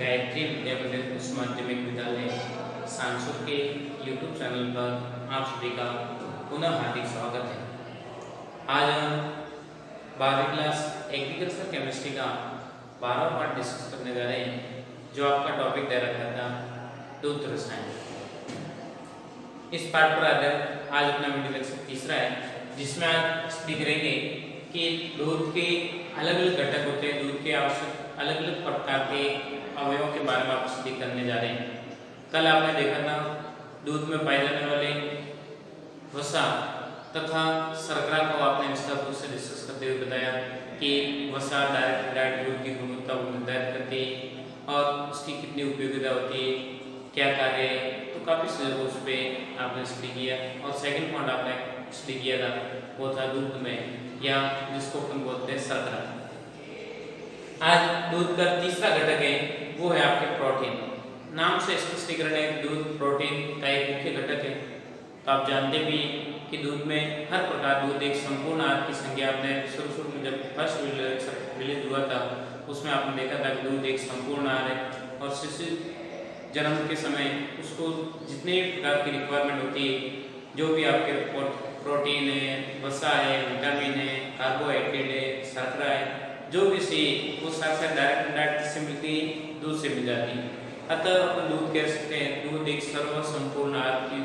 गायत्री विद्या मंदिर उच्च माध्यमिक विद्यालय सांसुर के YouTube चैनल पर आप सभी का पुनः हार्दिक स्वागत है। आज हम 12वीं क्लास एग्रीकल्चर केमिस्ट्री का 12वां पार्ट डिस्कस करने जा रहे हैं, जो आपका टॉपिक दे रखा था दूध रसायन। इस पार्ट पर आधारित आज अपना वीडियो लेक्चर तीसरा है, जिसमें आज स्टडी करेंगे कि दूध के अलग अलग घटक होते हैं, दूध के आवश्यक अलग अलग प्रकार के अवयवों के बारे में आप स्टडी करने जा रहे हैं। कल आपने देखा था दूध में पाए जाने वाले वसा तथा शर्करा को आपने विस्तार रूप से डिस्कस करते हुए बताया कि वसा डायरेक्ट दूध की गुणवत्ता को निर्धारित करती है और उसकी कितनी उपयोगिता होती है, क्या कार्य है। तो काफ़ी सारे उस पर आपने स्टडी किया और सेकंड पॉइंट आपने स्टडी किया था वो था दूध में या जिसको अपन बोलते हैं शर्करा। आज दूध का तीसरा घटक है वो है आपके प्रोटीन। नाम से स्पष्टीकरण है कि दूध प्रोटीन का एक मुख्य घटक है। तो आप जानते भी कि दूध में हर प्रकार दूध एक संपूर्ण आहार की संज्ञा, आपने शुरू में जब फर्स्ट रिलीज हुआ था उसमें आपने देखा था कि दूध एक संपूर्ण आहार है और शिशु जन्म के समय उसको जितने प्रकार की रिक्वायरमेंट होती है, जो भी आपके प्रोटीन है, वसा है, विटामिन है, कार्बोहाइड्रेट है, शर्करा है, जो भी सी वो साथ डायरेक्ट से मिलती है, दूध से मिल जाती है। अतः अपन दूध कह सकते हैं दूध एक सर्व संपूर्ण आहार की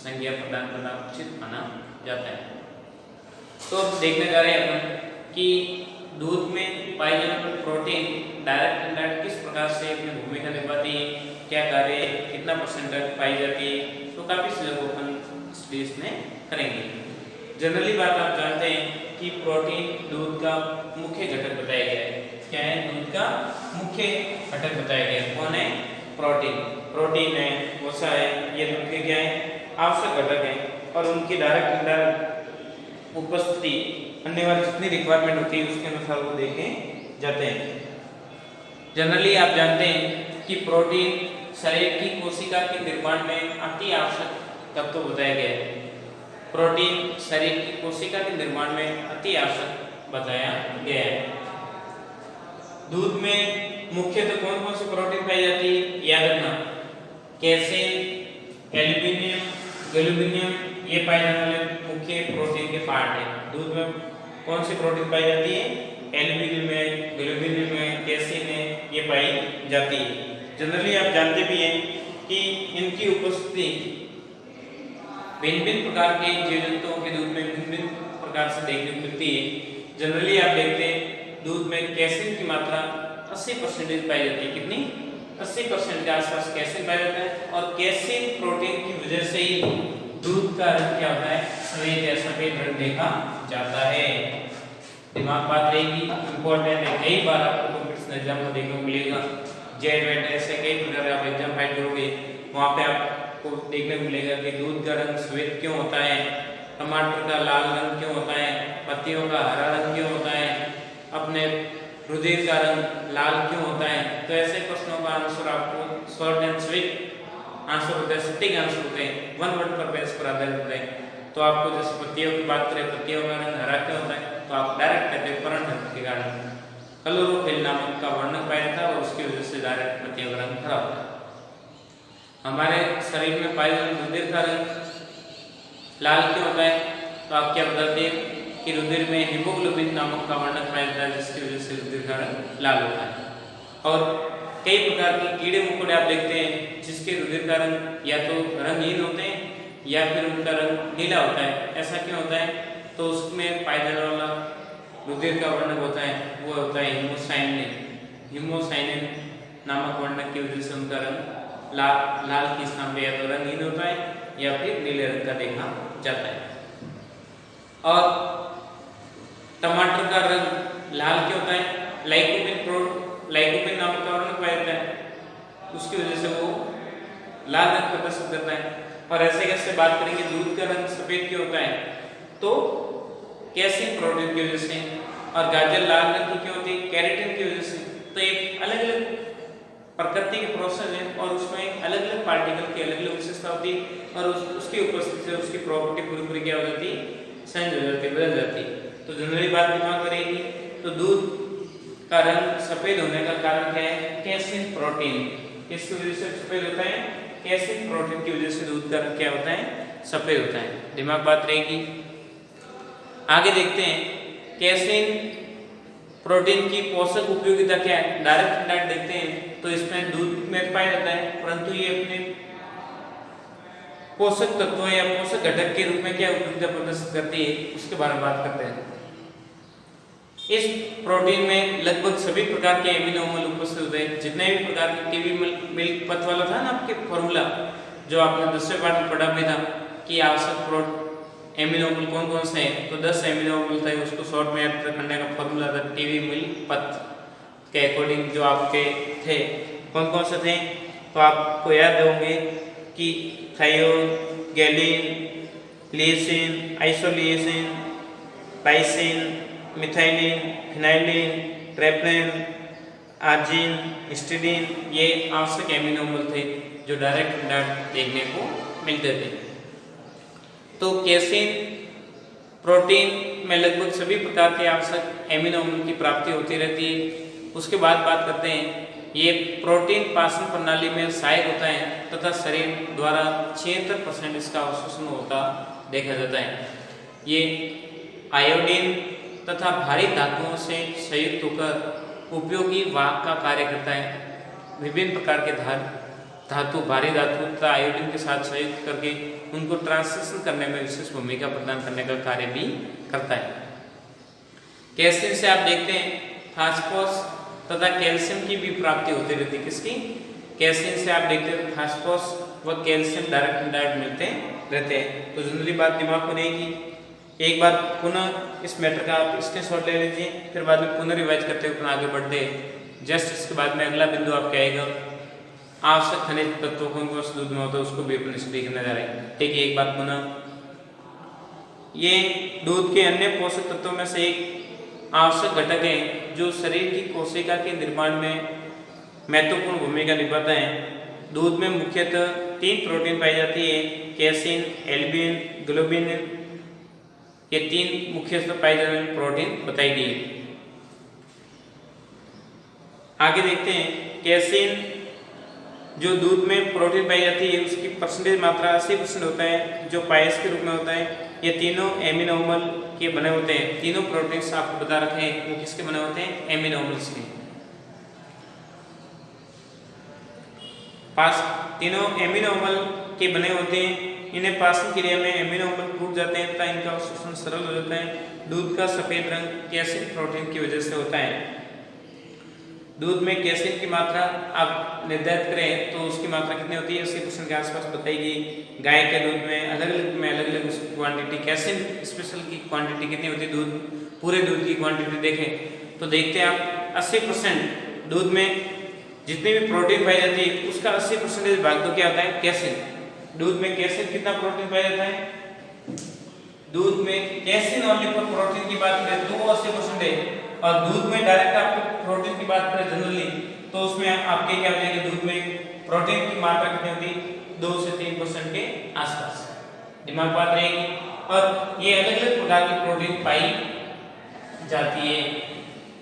संज्ञा प्रदान करना उचित माना जाता है। तो अब देखने जा रहे हैं अपन कि दूध में पाए जाने वाले प्रोटीन डायरेक्ट इनडायरेक्ट किस प्रकार से अपनी भूमिका निभाती है, क्या कार्य, कितना परसेंटेज पाई जाती है। तो काफी चीजों को अपन स्टेज में करेंगे। जनरली बात आप जानते हैं कि प्रोटीन दूध का मुख्य घटक बताया गया है। क्या है? दूध का मुख्य घटक बताया गया है। कौन है? प्रोटीन है, वसा है, ये दूध के क्या है? आवश्यक घटक है और उनकी डायरेक्ट उपस्थिति अन्य वाली जितनी रिक्वायरमेंट होती है उसके अनुसार वो देखे जाते हैं। जनरली आप जानते हैं कि प्रोटीन शरीर की कोशिका के निर्माण में अति आवश्यक तत्व बताया गया है। प्रोटीन शरीर की कोशिका के निर्माण में अति आवश्यक बताया गया है। दूध में मुख्यतः कौन कौन सी प्रोटीन पाई जाती है? याद रखना, कैल्शियम, एल्यूमिनियम, गैल्यूमिनियम, ये पाए जाने वाले मुख्य प्रोटीन के पार्ट है। दूध में कौन सी प्रोटीन पाई जाती है? एल्यूमिनियम है, गैल्यूमिनियम है, कैल्शियम है, ये पाई जाती है। जनरली आप जानते भी हैं कि इनकी उपस्थिति भिन्न भिन्न प्रकार के जीव जंतुओं के दूध में भिन्न भिन्न प्रकार से देखने को मिलती है। जनरली आप देखते हैं दूध में कैल्शियम की मात्रा 80% पाई जाती है। कितनी? 80% के आसपास कैल्शियम पाया जाता है और कैल्शियम प्रोटीन की वजह से ही दूध का रंग क्या होता है? सफेद या सफेद रंग देखा जाता है। दिमाग बात रहेगी, इंपॉर्टेंट है। कई बार आपको कॉम्पिटिशन एग्जाम में देखने को मिलेगा, जेड वेट ऐसे कई प्रकार आप एग्जाम फाइट करोगे, वहाँ पे आपको देखने को मिलेगा कि दूध का रंग सफेद क्यों होता है, टमाटर का लाल रंग क्यों होता है, पत्तियों का हरा रंग क्यों होता है, अपने रुधिर का रंग लाल क्यों होता है। तो ऐसे प्रश्नों का आंसर आपको शॉर्ट एंड स्वीट आंसर होता है, सटीक आंसर होते हैं, वन वर्ड पर बेस पर आधारित होते हैं। तो आपको जैसे पत्तियों की बात करें, पत्तियों का रंग हरा क्यों होता है, तो आप डायरेक्ट कहते हैं परागण के कारण क्लोरोफिल नामक का वर्णक पाया था और उसकी वजह से डायरेक्ट पत्तियों का रंग हरा होता है। हमारे शरीर में पाए जाने रुधिर का रंग लाल क्यों होता है, तो आप क्या बताते हैं कि रुधिर में हीमोग्लोबिन नामक का वर्णक पाया जाता है, जिसकी वजह से रुधिर का रंग लाल होता है। और कई प्रकार के कीड़े मकोड़े आप देखते हैं जिसके रुधिर का रंग या तो रंगहीन होते हैं या फिर उनका रंग नीला होता है। ऐसा क्यों होता है? तो उसमें पाए जाने वाला रुधिर का वर्णक होता है वो होता है हीमोसाइनिन नामक वर्णक की वजह से उनका रंग लाल की स्थान पे या तो रंगहीन होता है या फिर नीले रंग का देखा जाता है। और टमाटर का रंग लाल क्यों होता है? लाइकोपिन नामक का वर्णक पाया जाता है, उसकी वजह से वो लाल रंग प्रदर्शित करता है। और ऐसे कैसे बात करेंगे दूध का रंग सफेद क्यों होता है, तो कैल्शियम प्रोटीन की वजह से। और गाजर लाल रंग की क्यों होती है? कैरोटीन की वजह से। तो एक अलग अलग प्रकृति के प्रोसेस है और उसमें अलग अलग पार्टिकल की अलग अलग विशेषता होती है और उसकी उपस्थिति से उसकी प्रॉपर्टी पूरी क्या हो जाती है? चेंज हो जाती है, बदल जाती है। तो जनरली बात दिमाग में रहेगी। तो दूध का रंग सफेद होने का कारण क्या है? Casein protein. किसकी वजह से सफेद होता है? कैसीन प्रोटीन की वजह से दूध का रंग क्या होता है? सफेद होता है। दिमाग बात रहेगी। आगे देखते हैं कैसीन प्रोटीन की पोषक उपयोगिता क्या है। डायरेक्ट डाइट देखते हैं तो इसमें दूध में पाया जाता है, परंतु ये अपने पोषक तत्वों या पोषक घटक के रूप में क्या उपयोगिता प्रदर्शित करती है, उसके बारे में बात करते हैं। इस प्रोटीन में लगभग सभी प्रकार के एमिनो अम्ल उपस्थित होते हैं। जितने भी प्रकार के टीवी मिल्क पथ वाला था ना आपके फॉर्मूला, जो आपने 10वें पाठ में पढ़ा भी था कि आवश्यक एमिनो अम्ल कौन कौन से हैं, तो 10 एमिनो अम्ल थे। उसको शॉर्ट में याद रखने का फॉर्मूला था टीवी मिल्क पथ के अकॉर्डिंग जो आपके थे। कौन कौन से थे तो आपको याद होंगे कि थायोन, गैलिन, लिसिन, आइसोलिसिन, लाइसिन, मिथाइलिन, फिनाइलिन, ट्रेपलिन, आर्जिन, हिस्टिडीन, ये आवश्यक एमिनो अम्ल थे जो डायरेक्ट डाइट देखने को मिलते थे। तो कैसीन प्रोटीन में लगभग सभी प्रकार के आवश्यक एमिनो अम्ल की प्राप्ति होती रहती है। उसके बाद बात करते हैं, ये प्रोटीन पाचन प्रणाली में सहायक होता है तथा शरीर द्वारा 76% इसका अवशोषण होता देखा जाता है। ये आयोडीन तथा भारी धातुओं से संयुक्त होकर उपयोगी वाहक का कार्य करता है। विभिन्न प्रकार के धातु भारी धातु तथा आयोडीन के साथ संयुक्त करके उनको ट्रांसलेशन करने में विशेष भूमिका प्रदान करने का कार्य भी करता है। कैल्शियम से आप देखते हैं फास्फोरस तथा कैल्शियम की भी प्राप्ति होती रहती है। किसकी? कैल्शियम से आप देखते हैं फास्फोरस व कैल्शियम डायरेक्ट मिलते रहते हैं। तो जनरली बात दिमाग में रहेगी। एक बार पुनः इस मैटर का आप स्क्रीनशॉट ले लीजिए, फिर बाद में पुनः रिवाइज करते हुए आगे बढ़ते हैं। जस्ट इसके बाद में अगला बिंदु आपका आएगा आवश्यक खनिज तत्वों कौन कौन से दूध में होता है, उसको भी अपने से देखने जा रहे हैं। ठीक है, एक बात पुनः, ये दूध के अन्य पोषक तत्वों में से एक आवश्यक घटक है जो शरीर की कोशिका के निर्माण में महत्वपूर्ण भूमिका निभाता है। दूध में मुख्यतः 3 प्रोटीन पाई जाती है, कैसीन, एल्ब्यूमिन, ग्लोबिन। ये 3 मुख्यतः पाई जाने वाली प्रोटीन बताई गई है। आगे देखते हैं कैसीन जो दूध में प्रोटीन पाई जाती है उसकी परसेंटेज मात्रा 80% होता है, जो पायस के रूप में होता है। ये तीनों एमिनो अम्ल के बने होते हैं। तीनों प्रोटीन्स आपको बता रखे हैं वो किसके बने होते हैं? एमिनो अम्ल के। तीनों एमिनो अम्ल के बने होते हैं। इन्हें पाचन क्रिया में एमिनो अम्ल टूट जाते हैं तथा इनका अवशोषण सरल हो जाता है। दूध का सफेद रंग कैसीन प्रोटीन की वजह से होता है। दूध में कैसीन की मात्रा आप निर्धारित करें तो उसकी मात्रा कितनी होती है? 80% के आसपास बताई गई। गाय के दूध में अलग अलग उसकी क्वांटिटी, कैसीन स्पेशल की क्वांटिटी कितनी होती है? दूध पूरे दूध की क्वांटिटी देखें तो देखते हैं आप 80% दूध में जितनी भी प्रोटीन पाई जाती है उसका 80% भाग तो क्या होता है? कैसीन। दूध में कैसीन कितना प्रोटीन पाया जाता है? दूध में कैसीन ओनली पर प्रोटीन की बात करें तो 80% है, और दूध में डायरेक्ट आपको प्रोटीन की बात करें जनरली तो उसमें आपके क्या हो जाएगा? दूध में प्रोटीन की मात्रा कितनी होती? 2 से 3% के आसपास। दिमाग बात रहेगी। और ये अलग अलग प्रकार की प्रोटीन पाई जाती है।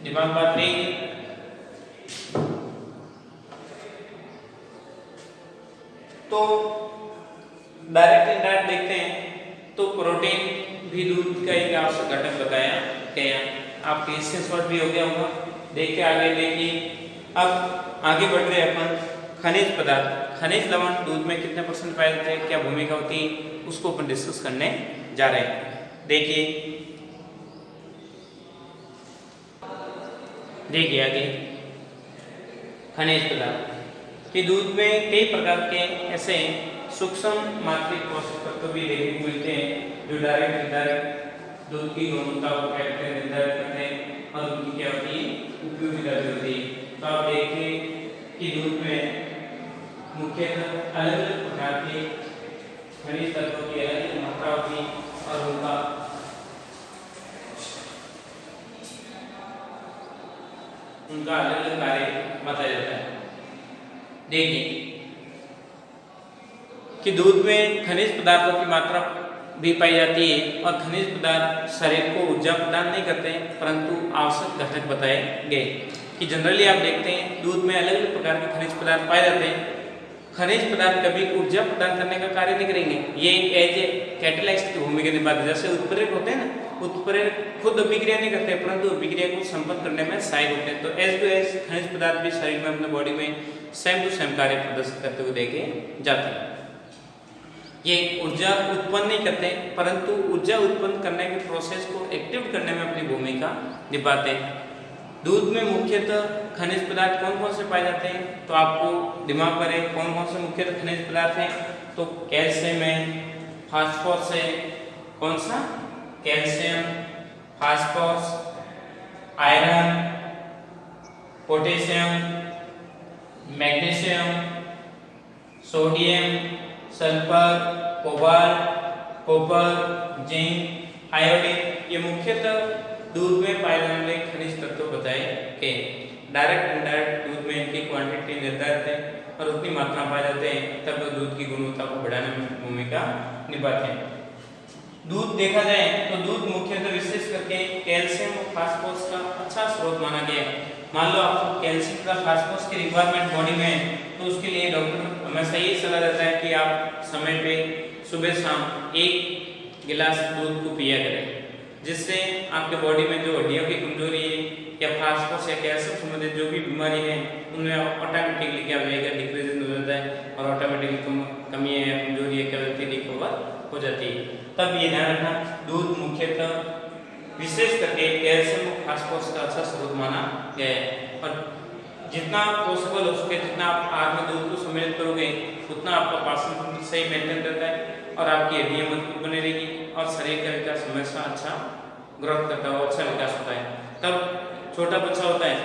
दिमाग बात रहेगी। तो डायरेक्ट इंडायरेक्ट देखते हैं तो प्रोटीन भी दूध का एक आवश्यक घटक बताया गया। आपके स्क्रीनशॉट भी हो गया होगा, देख के आगे देखिए। अब आगे बढ़ रहे हैं अपन खनिज पदार्थ। खनिज लवण दूध में कितने % पाए जाते हैं, क्या भूमिका होती है, उसको अपन डिस्कस करने जा रहे हैं। देखिए आगे खनिज पदार्थ कि दूध में कई प्रकार के ऐसे सूक्ष्म मात्रिक पोषक तत्व भी देखने को मिलते हैं जो डायरेक्ट इनडायरेक्ट दूध की गुणवत्ता को निर्धारित करते हैं और उनकी क्या होती है? उपयोगिता होती है। तो आप देखिए कि दूध में मुख्यतः अलग अलग प्रकार के खनिज तत्वों की अलग अलग मात्रा होती है और उनका अलग अलग कार्य बताया जाता है। देखिए कि दूध में खनिज पदार्थों की मात्रा भी पाई जाती है और खनिज पदार्थ शरीर को ऊर्जा प्रदान नहीं करते परंतु आवश्यक घटक बताए गए। कि जनरली आप देखते हैं दूध में अलग अलग प्रकार के खनिज पदार्थ पाए जाते हैं। खनिज पदार्थ कभी ऊर्जा प्रदान करने का कार्य नहीं करेंगे, ये एज ए कैटेलाइस्ट की भूमिका निभाते हैं। जैसे उत्प्रेरक होते हैं ना, उत्प्रेरक खुद अभिक्रिया नहीं करते परंतु अभिक्रिया को संपन्न करने में सहायक होते हैं। तो एज टू एज खनिज पदार्थ भी शरीर में अपने बॉडी में सेम टू सेम कार्य प्रदर्शित करते हुए देखे जाते हैं। ये ऊर्जा उत्पन्न नहीं करते परंतु ऊर्जा उत्पन्न करने के प्रोसेस को एक्टिव करने में अपनी भूमिका निभाते हैं। दूध में मुख्यतः खनिज पदार्थ कौन कौन से पाए जाते हैं, तो आपको दिमाग में रहे कौन कौन से मुख्यतः खनिज पदार्थ हैं। तो कैल्शियम है, फास्फोरस है, कौन सा, calcium, phosphorus, iron, potassium, magnesium, sodium, sulphur, cobalt, copper, zinc, iodine, ये मुख्यतः दूध में पाए जाने वाले खनिज तत्व बताए गए। डायरेक्ट इनडायरेक्ट दूध में इनकी क्वांटिटी निर्धारित है और उतनी मात्रा पाए जाते हैं तब वो दूध की गुणवत्ता को बढ़ाने में भूमिका निभाते हैं। दूध देखा जाए तो दूध मुख्यतः विशेष करके कैल्शियम और फास्फोरस का अच्छा स्रोत माना गया है। मान लो आपको कैल्शियम का फास्फोरस की रिक्वायरमेंट बॉडी में है तो उसके लिए डॉक्टर हमेशा यही सलाह देता है कि आप समय पे सुबह शाम 1 गिलास दूध को पिया करें, जिससे आपके बॉडी में जो हड्डियों की कमजोरी है या फास्फोरस या कैल्शियम संबंधित जो भी बीमारी है उनमें ऑटोमेटिकली क्या हो जाएगा, डिक्रीज हो जाता है और ऑटोमेटिकली कमी या कमजोरी क्या होती है, रिकवर हो जाती है। तब ये ध्यान रखना दूध मुख्यतः विशेष करके कैल्शियम और फास्फोरस का अच्छा स्रोत माना गया है। और जितना पॉसिबल हो सके जितना आप आहार में दूध को सम्मिलित करोगे उतना आपका पाचन तंत्र सही मेंटेन रहता है और आपकी हड्डियां मजबूत बनी रहेगी और शरीर का विकास हमेशा अच्छा ग्रोथ करता है, अच्छा विकास होता है। तब छोटा बच्चा होता है,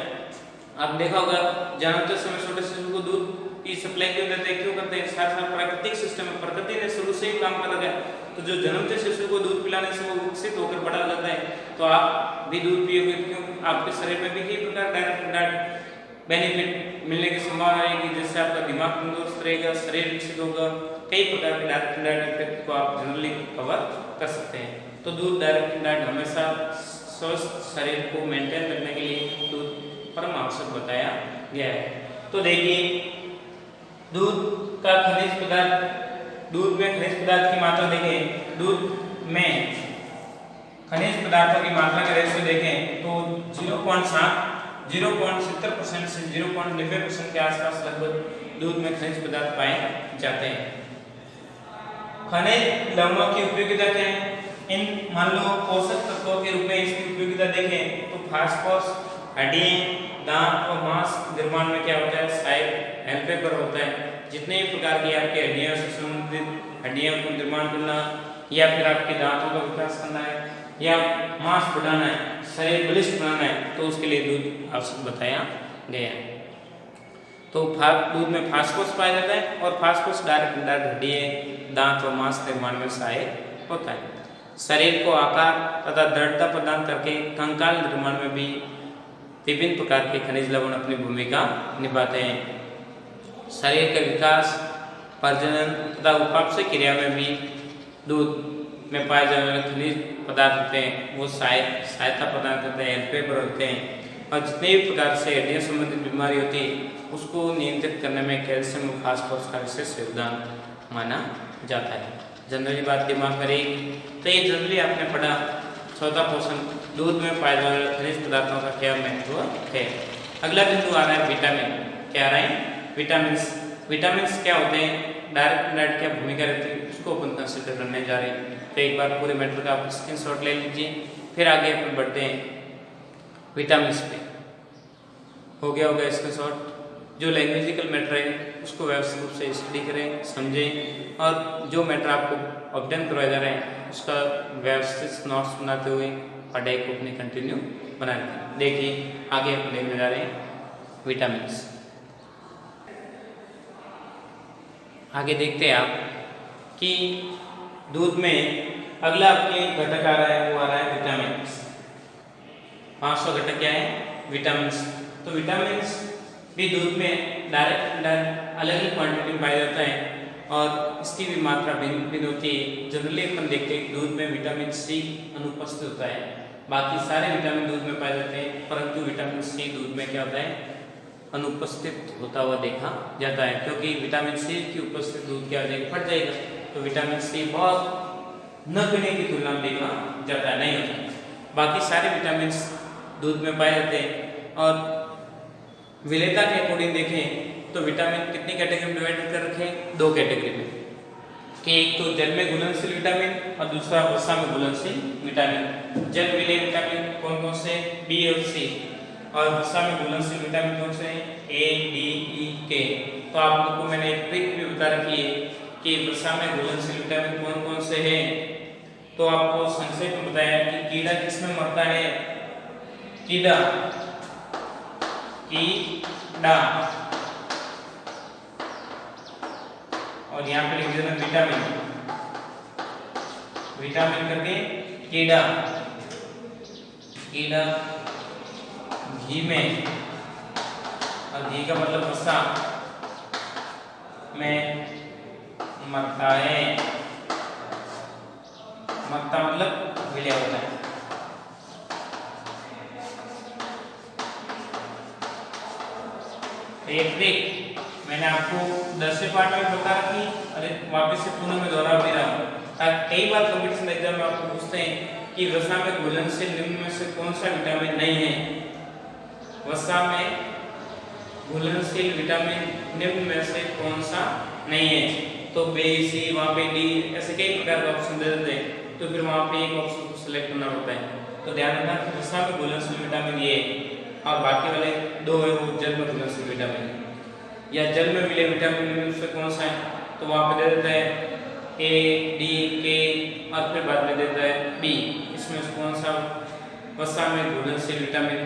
आप देखा होगा जन्मते समय छोटे शिशु को दूध की सप्लाई क्यों देते हैं, क्यों करते हैं, साथ साथ प्राकृतिक सिस्टम में प्रकृति ने शुरू से ही काम कर रखा है। तो जो जन्मते शिशु को दूध पिलाने से वो विकसित होकर बड़ा हो जाता है तो आप भी दूध पियोगे, क्यों, आपके शरीर में भी कई प्रकार डायरेक्ट बेनिफिट मिलने की संभावना रहेगी, जिससे आपका दिमाग तंदुरुस्त रहेगा, शरीर विकसित होगा, कई प्रकार के डायरेक्ट इफेक्ट को आप जनरली कवर कर सकते हैं। तो दूध डायरेक्ट हमेशा स्वस्थ शरीर को मेंटेन करने के लिए दूध परम आवश्यक बताया गया है। तो देखिए दूध का खनिज पदार्थ, दूध में खनिज पदार्थ की मात्रा देखें, दूध में खनिज पदार्थों की मात्रा का रेशियो देखें तो 0.70% से 0.90% के आसपास लगभग दूध में खनिज पदार्थ पाए जाते हैं। खनिज लवणों की उपयोगिता क्या है, इन मान लो पोषक तत्वों के रूप में इसकी उपयोगिता देखें तो फास्फोरस हड्डियां, दांत और मांस निर्माण में क्या होता है, सहायक हेल्पर होता है। जितने भी प्रकार की आपकी हड्डियों से संबंधित हड्डियों को निर्माण करना या फिर आपके दांतों का विकास करना है या मांस बढ़ाना है, शरीर बलिष्ठ बनाना है, तो उसके लिए दूध आवश्यक बताया गया है। तो दूध में फास्फोरस पाया जाता है और फास्फोरस डायरेक्ट हड्डियां, दांत और मांस निर्माण में सहायक होता है। शरीर को आकार तथा दृढ़ता प्रदान करके कंकाल निर्माण में भी विभिन्न प्रकार के खनिज लवण अपनी भूमिका निभाते हैं। शरीर का विकास, प्रजनन तथा उपापचय क्रिया में भी दूध में पाए जाने वाले खनिज पदार्थ होते हैं वो सहायता प्रदान करते हैं, हेल्पर होते हैं। और जितने भी प्रकार से हड्डियों संबंधित बीमारी होती है उसको नियंत्रित करने में कैल्शियम और फास्फोरस का विशेष योगदान माना जाता है। जनरली बात दिमाग में रहेगी। तो ये जनरली आपने पढ़ा चौथा पोषण, दूध में पाए जाने वाले खनिज पदार्थों का क्या महत्व है। अगला बिंदु आ रहा है विटामिन। क्या आ रहा है, विटामिन्स। विटामिन्स क्या होते हैं, डायरेक्ट क्या भूमिका रहती है, उसको अपन कंसिडर करने जा रहे हैं। तो एक बार पूरे मैटर का आप स्क्रीनशॉट ले लीजिए, फिर आगे अपन बढ़ते हैं विटामिन्स पे। हो गया होगा स्क्रीनशॉट। जो लैंग्वेजिकल मैटर है उसको व्यवस्थित रूप से स्टडी करें, समझें और जो मैटर आपको ऑब्टेन करवाया जा रहा है उसका व्यवस्थित नोट्स बनाते हुए पढ़ाई को अपनी कंटिन्यू बना रखें। देखिए आगे अपन देखने जा रहे हैं विटामिन्स। आगे देखते हैं आप कि दूध में अगला आपके घटक आ रहा है, वो आ रहा है विटामिन्स। 500 घटक क्या है, विटामिन्स। तो विटामिन्स भी दूध में डायरेक्ट अलग अलग क्वांटिटी में पाया जाता है और इसकी भी मात्रा भिन्न भिन्न होती है। जनरली अपन देखते हैं दूध में विटामिन सी अनुपस्थित होता है बाकी सारे विटामिन दूध में पाए जाते हैं, परंतु विटामिन सी दूध में क्या होता है, अनुपस्थित होता हुआ देखा जाता है, क्योंकि विटामिन सी की उपस्थिति दूध क्या हो जाएगी, फट जाएगा। तो विटामिन सी बहुत न पीने की तुलना में देखा जाता है, नहीं होता। बाकी सारे विटामिन दूध में पाए जाते हैं। और विलेयता के अकॉर्डिंग देखें तो विटामिन कितनी कैटेगरी में डिवाइड कर रखे हैं, 2 कैटेगरी में, कि एक तो जल में घुलनशील विटामिन और दूसरा वसा में घुलनशील विटामिन। जल विलेय विटामिन कौन कौन से, बी और सी, और वसा में घुलनशील विटामिन कौन से हैं, ए, डी, ई, के। तो आप लोग को मैंने एक ट्रिक भी बता रखी है कि वसा में घुलनशील विटामिन कौन कौन से हैं। तो आपको संक्षेप में बताया कि कीड़ा किसमें मरता है, कीड़ा और यहाँ पे लिख देना विटामिन करके कीड़ा घी में, और घी का मतलब वसा में मरता है, मरता मतलब विलय होता है। एक ट्रिक मैंने आपको 10वें पार्ट में बता रखी, अरे वापस से पुनः मैं दोहरा भी रहा हूँ। कई बार कॉम्पिटिशन एग्जाम में आपको पूछते हैं कि वसा में घुलनशील निम्न में से कौन सा विटामिन नहीं है, वसा में घुलनशील विटामिन निम्न में से कौन सा नहीं है। तो बी, सी, वहाँ पे डी, ऐसे कई प्रकार के ऑप्शन दे देते हैं, तो फिर वहाँ पे एक ऑप्शन को सिलेक्ट करना पड़ता है। तो ध्यान रखना कि वसा में घुलनशील विटामिन ये, और बाकी वाले 2 है वो जल में घुलनशील विटामिन, या जल में मिले विटामिन निम्न से कौन सा है, तो वहाँ पे दे देता है ए, डी, के, और फिर बाद में देता है बी। इसमें से कौन सा वसा में घुलनशील विटामिन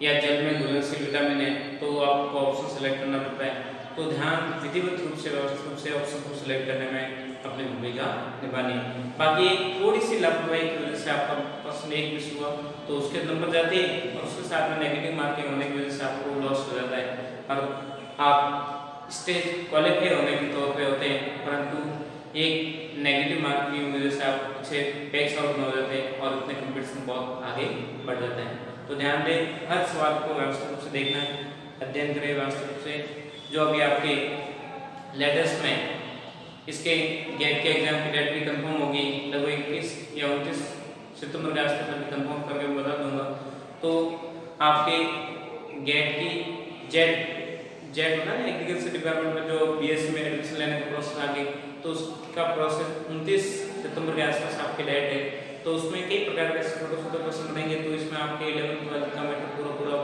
या जल में घुलनशील विटामिन है, तो आपको ऑप्शन सेलेक्ट करना पड़ता है। तो ध्यान विधिवत रूप से व्यवस्थित रूप से ऑप्शन को सिलेक्ट करने में अपनी भूमिका निभानी। बाकी थोड़ी सी लापरवाही की वजह से आपका प्रश्न 1 मिस हुआ तो उसके नंबर जाते हैं, और उसके साथ में नेगेटिव मार्किंग होने की वजह से आपको लॉस हो जाता है, और आप स्टेज क्वालिफाई होने के तौर पे होते हैं, परंतु एक नेगेटिव मार्किंग की वजह से आप पीछे पैक्स आउट हो जाते हैं और अपने कंपटीशन बहुत आगे बढ़ जाता है। तो ध्यान दें, हर सवाल को व्यवस्थित रूप से देखना है, अध्ययन करें व्यवस्थित रूप से। जो अभी आपके लेटेस्ट में इसके गेट के एग्जाम की डेट भी कंफर्म होगी, लगभग 21 या 29 सितंबर के आसपास मैं कंफर्म करके बता दूंगा। तो आपके गेट की जेड होता है ना एग्रीकल्चर डिपार्टमेंट में, जो बीएससी में एडमिशन लेने का प्रोसेस आगे, तो उसका प्रोसेस 29 सितंबर के आसपास आपकी डेट है। तो उसमें कई प्रकार के छोटे छोटे प्रश्न बनेंगे, तो इसमें आपके 11th 12th का मैटर पूरा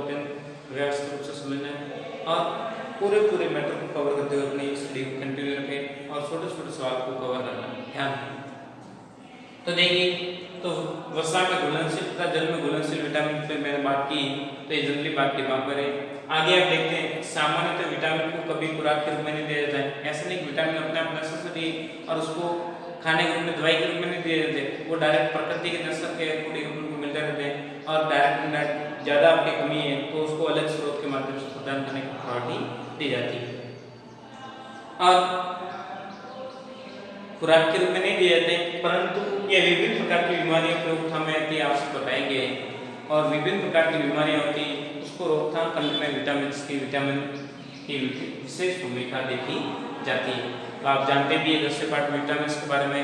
व्यवस्थित रूप से समझना है, और पूरे मैटर को कवर करते हुए अपनी स्टडी को कंटिन्यू रखें, और छोटे छोटे सवाल को कवर करना ध्यान। तो देखिए, तो वसा में घुलनशील तथा जल में घुलनशील विटामिन पे मैंने बात की, तो ये जनरली बात दिमाग में रहे। आगे आप देखते हैं, सामान्यतः विटामिन को कभी खुराक के रूप में नहीं दिया जाता है। ऐसा नहीं विटामिन अपने आप नशा से दिए और उसको खाने के रूप में, दवाई के रूप में नहीं दिए जाते, वो डायरेक्ट प्रकृति के नशा के अकॉर्डिंग अपन को मिलते रहते हैं। और डायरेक्ट ज़्यादा आपकी कमी है तो उसको अलग स्रोत के माध्यम से प्रदान करने की प्रायोरिटी दी जाती है, और खुराक के रूप में नहीं दिए जाते, परंतु ये विभिन्न प्रकार की बीमारियों की रोकथाम में अति आवश्यक बताएंगे। और विभिन्न प्रकार की बीमारियां होती उसको रोकथाम करने में विटामिन की विशेष भूमिका देखी जाती है। तो आप जानते भी है 10वें पार्ट में विटामिन के बारे में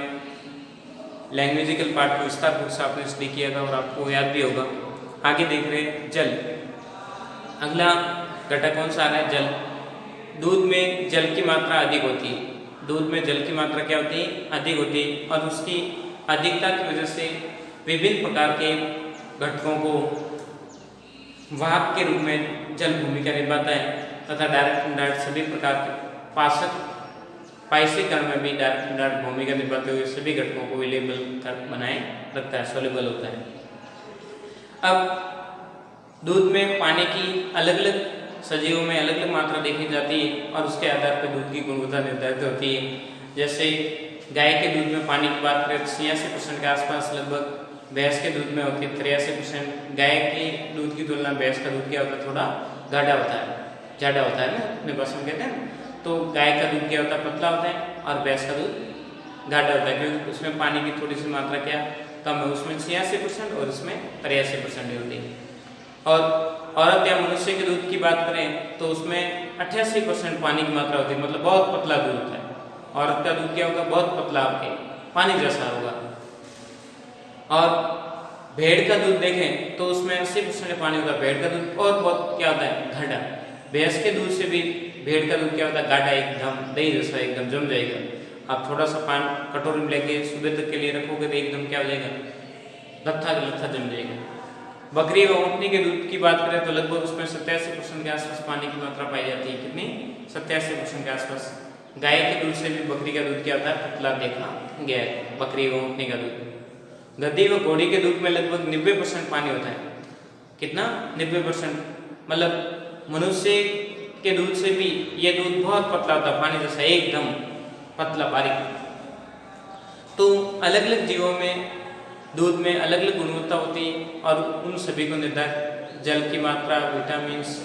लैंग्वेजिकल पार्ट को विस्तार रूप से आपने स्टडी किया था और आपको याद भी होगा। आगे देख रहे हैं जल। अगला घटक कौन सा आ रहा है, जल। दूध में जल की मात्रा अधिक होती है, दूध में जल की मात्रा क्या होती है, अधिक होती है, और उसकी अधिकता की वजह से विभिन्न प्रकार के घटकों को वाहक के रूप में जल भूमिका निभाता है, तथा डायरेक्ट इनडायरेक्ट सभी प्रकार के पाचक पाइसीकरण में भी डायरेक्ट इनडायरेक्ट भूमिका निभाते हुए सभी घटकों को अवेलेबल बनाए रखता है, सोल्यूबल होता है। अब दूध में पानी की अलग अलग सजीवों में अलग अलग मात्रा देखी जाती है और उसके आधार पर दूध की गुणवत्ता निर्धारित होती है। जैसे गाय के दूध में पानी की बात करें 86% के आसपास लगभग, भैंस के दूध में होती है 83%। गाय के दूध की तुलना में भैंस का दूध क्या होता है, थोड़ा गाढ़ा होता है, ज़्यादा होता है ना, अपने भाषा में कहते हैं। तो गाय का दूध क्या होता है, पतला होता है, और भैंस का दूध गाढ़ा होता है, क्योंकि उसमें पानी की थोड़ी सी मात्रा क्या कम है, उसमें 86% और इसमें 83% होती है। और औरत या मनुष्य के दूध की बात करें तो उसमें 88% पानी की मात्रा होती है, मतलब बहुत पतला दूध होता है। औरत का दूध क्या होगा, बहुत पतला, आपके पानी जैसा होगा। और भेड़ का दूध देखें तो उसमें 80% पानी होता है। भेड़ का दूध और बहुत क्या होता है, गाढ़ा। भैंस के दूध से भी भेड़ का दूध क्या होता है, गाढ़ा, एकदम दही जैसा, एकदम जम जाएगा। आप थोड़ा सा पानी कटोरी में लेके सुबह तक के लिए रखोगे तो एकदम क्या हो जाएगा, लत्था लत्था जम जाएगा। बकरी व ऊँटनी के दूध की बात करें तो लगभग उसमें 87% के आसपास पानी की मात्रा पाई जाती है। कितनी, 87% के आसपास। गाय के दूध से भी बकरी का दूध क्या होता है, पतला देखा गया है, बकरी व ऊँटनी का दूध। गधी व घोड़ी के दूध में लगभग 90% पानी होता है। कितना, 90%। मतलब मनुष्य के दूध से भी ये दूध बहुत पतला होता है, पानी जैसा, एकदम पतला बारीक। तो अलग अलग जीवों में दूध में अलग अलग गुणवत्ता होती है और उन सभी को निर्धारित जल की मात्रा, विटामिन्स,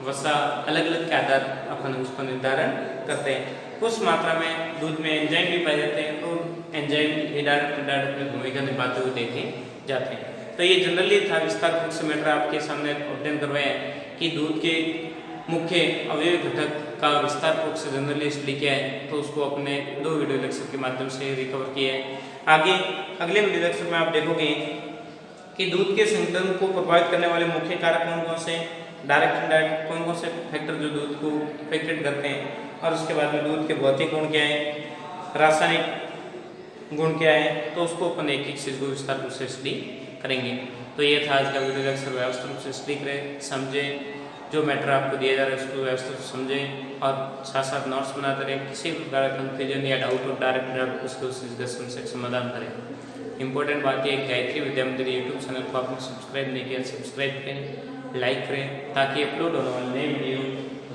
वसा अलग अलग के आधार अपन उसको निर्धारण करते हैं। कुछ मात्रा में दूध में एंजाइम भी पाए जाते हैं और एंजाइम डायरेक्ट में भूमिका निभाते हुए देखे जाते हैं। तो ये जनरली था विस्तार से मैटर आपके सामने अध्ययन करवाया है कि दूध के मुख्य अवयव घटक का विस्तार पूर्वक से जनरली स्टडी किया है। तो उसको अपने 2 वीडियो लेक्चर के माध्यम से रिकवर किया है। आगे अगले वीडियो लेक्चर में आप देखोगे कि दूध के संतुलन को प्रभावित करने वाले मुख्य कारक कौन कौन से, डायरेक्ट इनडायरेक्ट कौन कौन से फैक्टर जो दूध को इफेक्टेड करते हैं, और उसके बाद में दूध के भौतिक गुण क्या है, रासायनिक गुण क्या है। तो उसको अपन एक एक चीज को विस्तार रूप से स्टडी करेंगे। तो ये था आज का वीडियो लेक्चर। व्यवस्थित रूप से स्टडी करें, समझें, जो मैटर आपको दिया जा रहा है उसको व्यवस्थित समझें और साथ साथ नोट्स बनाते रहें। किसी भी प्रकार का कंफ्यूजन या डाउट हो डायरेक्ट उसको समस्या समाधान करें। इंपॉर्टेंट बात यह है, गायत्री विद्या मंदिर यूट्यूब चैनल को आपने सब्सक्राइब नहीं किया, सब्सक्राइब करें, लाइक करें, ताकि अपलोड होने वाले नए वीडियो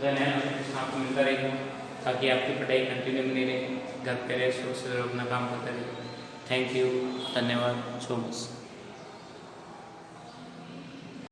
नया नोटिफिकेशन आपको मिलता रहेगा, ताकि आपकी पढ़ाई कंटिन्यू बनी रहे, घर पे रहे, सुरक्षित अपना काम करते रहे। थैंक यू, धन्यवाद सो मच।